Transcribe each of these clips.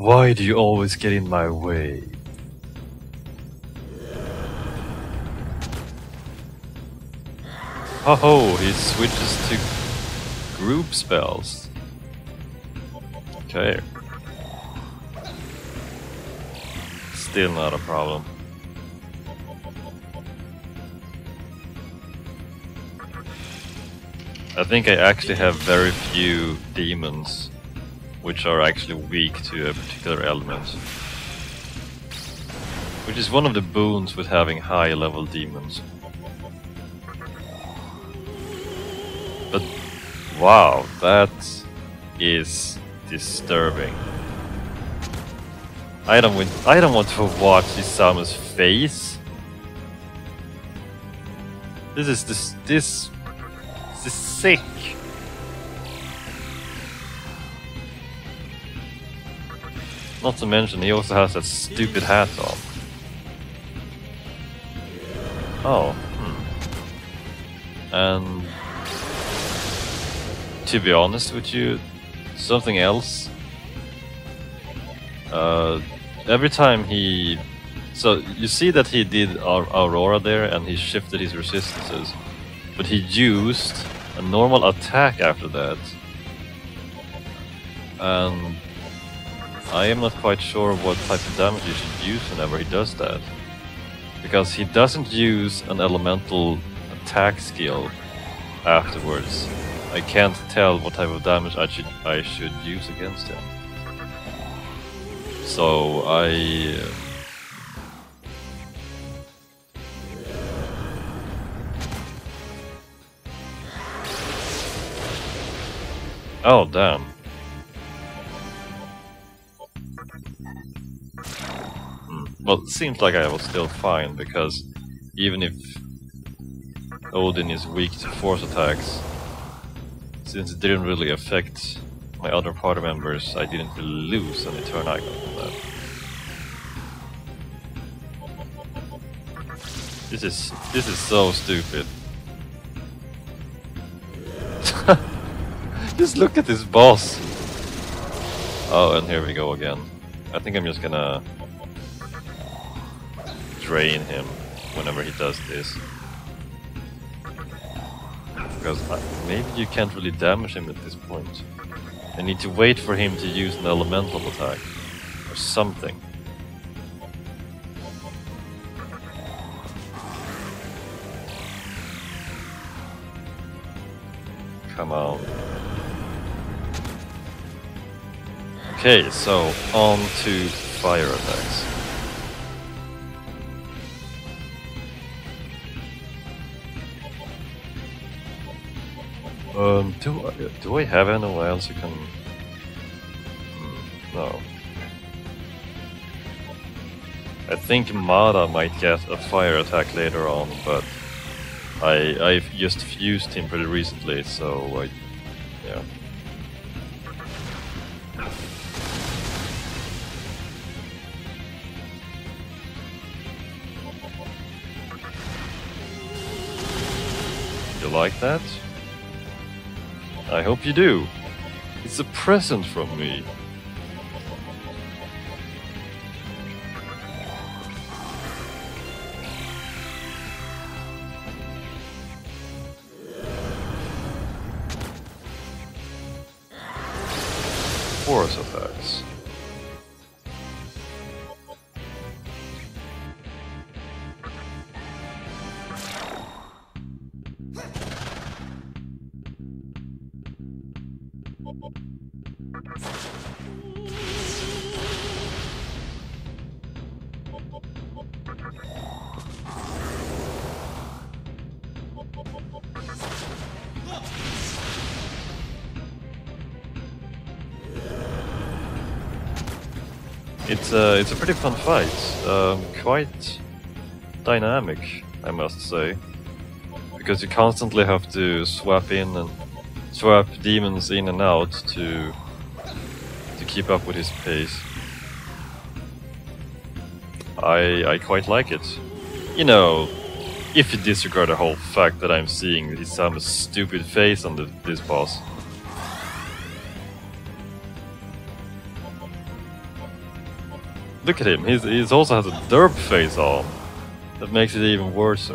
Why do you always get in my way? Oh, he switches to group spells. Okay. Still not a problem. I think I actually have very few demons which are actually weak to a particular element. Which is one of the boons with having high level demons. But wow, that is disturbing. I don't want to watch Isamu's face. This is sick. Not to mention he also has that stupid hat on. Oh, And to be honest with you, something else. Every time he... So you see that he did Aurora there and he shifted his resistances. But he used a normal attack after that. And I am not quite sure what type of damage you should use whenever he does that. Because he doesn't use an elemental attack skill afterwards. I can't tell what type of damage I should use against him. So oh damn. Well, it seems like I was still fine, because even if Odin is weak to force attacks, since it didn't really affect my other party members, I didn't really lose any turn icon from that. This is so stupid. Just look at this boss! Oh, and here we go again. I think I'm just gonna drain him whenever he does this. Because maybe you can't really damage him at this point. I need to wait for him to use an elemental attack. Or something. Come on. Okay, so on to fire attacks. Do I have anyone else who can... No. I think Mada might get a fire attack later on, but I've just fused him pretty recently, so yeah. You like that? I hope you do. It's a present from me. Force attacks. It's a pretty fun fight, quite dynamic, I must say, because you constantly have to swap demons in and out to keep up with his pace. I quite like it. You know, if you disregard the whole fact that I'm seeing Isamu's stupid face on this boss. Look at him, he's also has a derp face on. That makes it even worse.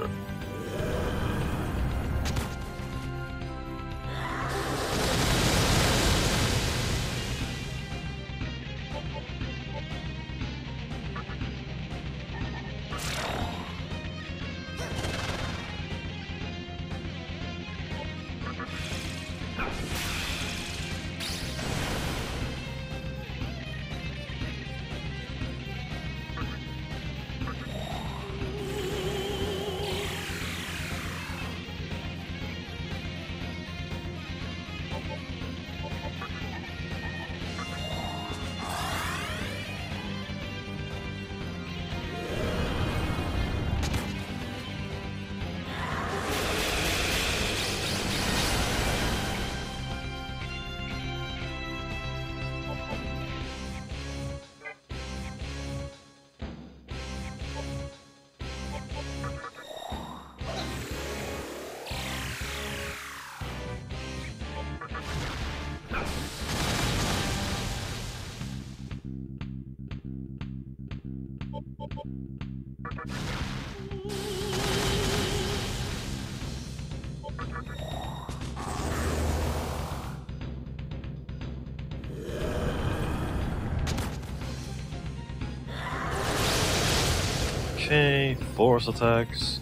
Okay, force attacks.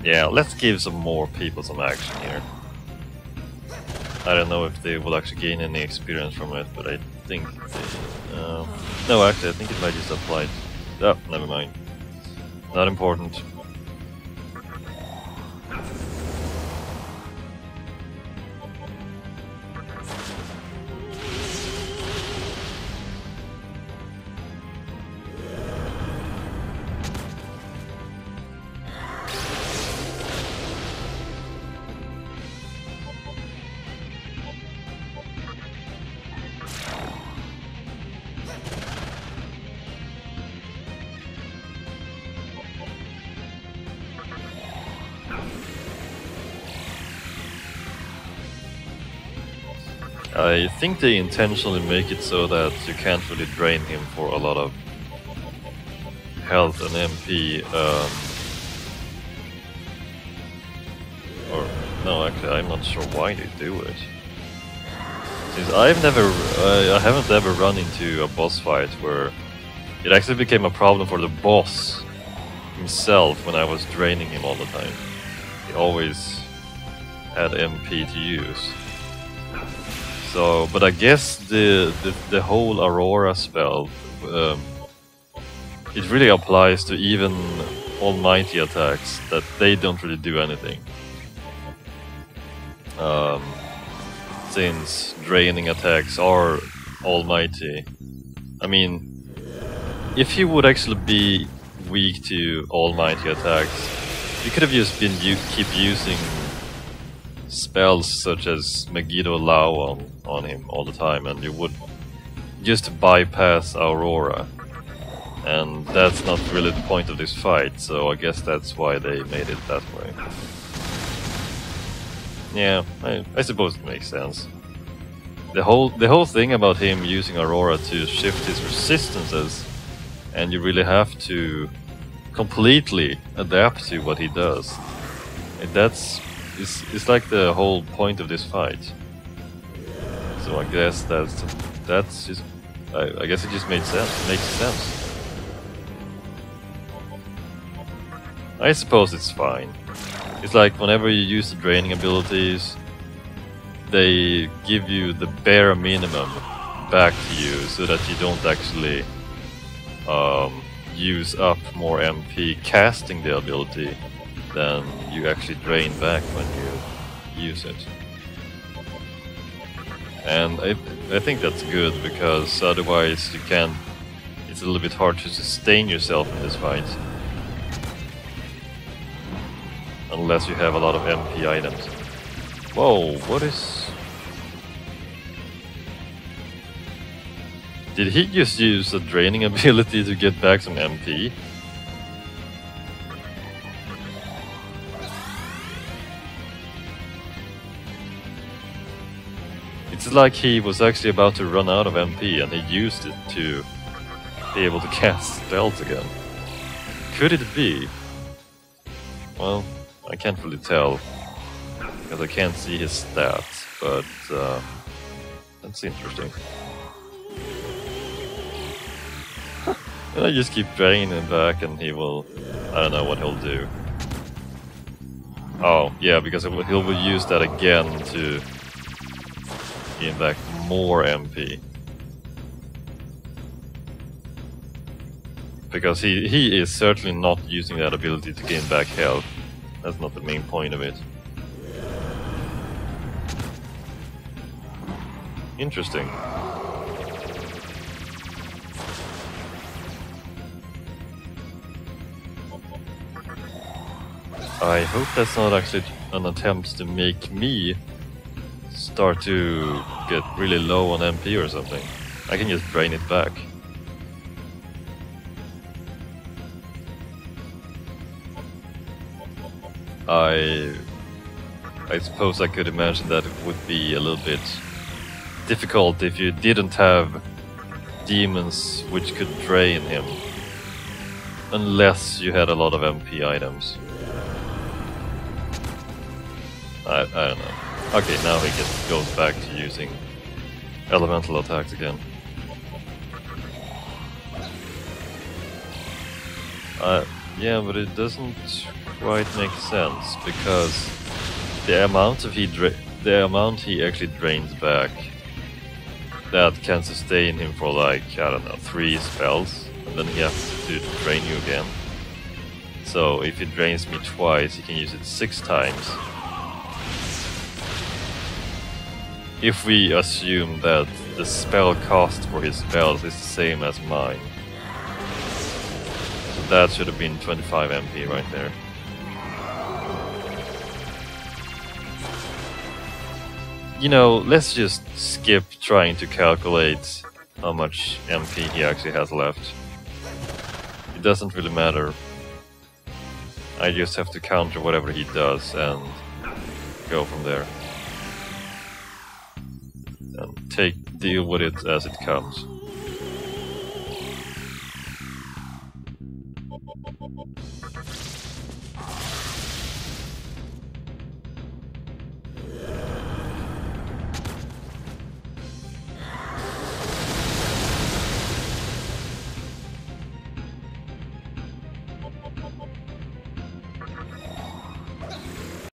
Yeah, let's give some more people some action here. I don't know if they will actually gain any experience from it, but I think they, no, actually, I think it might just apply. Oh, never mind. Not important. I think they intentionally make it so that you can't really drain him for a lot of health and MP. Or no, actually, I'm not sure why they do it. Since I haven't ever run into a boss fight where it actually became a problem for the boss himself when I was draining him all the time. He always had MP to use. So, but I guess the whole Aurora spell, it really applies to even almighty attacks that they don't really do anything. Since draining attacks are almighty. I mean, if he would actually be weak to almighty attacks, you could have just been keep using spells such as Megiddo Lao on him all the time, and you would just bypass Aurora. And that's not really the point of this fight, so I guess that's why they made it that way. Yeah, I suppose it makes sense. The whole thing about him using Aurora to shift his resistances, and you really have to completely adapt to what he does. And it's like the whole point of this fight. So I guess that's just I guess it just makes sense. I suppose it's fine. It's like whenever you use the draining abilities, they give you the bare minimum back to you so that you don't actually use up more MP casting the ability than you actually drain back when you use it. And I think that's good, because otherwise you can't. It's a little bit hard to sustain yourself in this fight. Unless you have a lot of MP items. Whoa, what is... Did he just use a draining ability to get back some MP? It's like he was actually about to run out of MP and he used it to be able to cast spells again. Could it be? Well, I can't really tell because I can't see his stats, but that's interesting. And I just keep draining him back and he will... I don't know what he'll do. Oh, yeah, because he will use that again to gain back more MP. Because he is certainly not using that ability to gain back health. That's not the main point of it. Interesting. I hope that's not actually an attempt to make me start to get really low on MP or something. I can just drain it back. I suppose I could imagine that it would be a little bit difficult if you didn't have demons which could drain him. Unless you had a lot of MP items. I don't know. Okay, now he goes back to using elemental attacks again. Yeah, but it doesn't quite make sense because the amount he actually drains back, that can sustain him for like, I don't know, 3 spells, and then he has to drain you again. So if he drains me twice, he can use it 6 times. If we assume that the spell cost for his spells is the same as mine. So that should have been 25 MP right there. You know, let's just skip trying to calculate how much MP he actually has left. It doesn't really matter. I just have to counter whatever he does and go from there. And deal with it as it comes.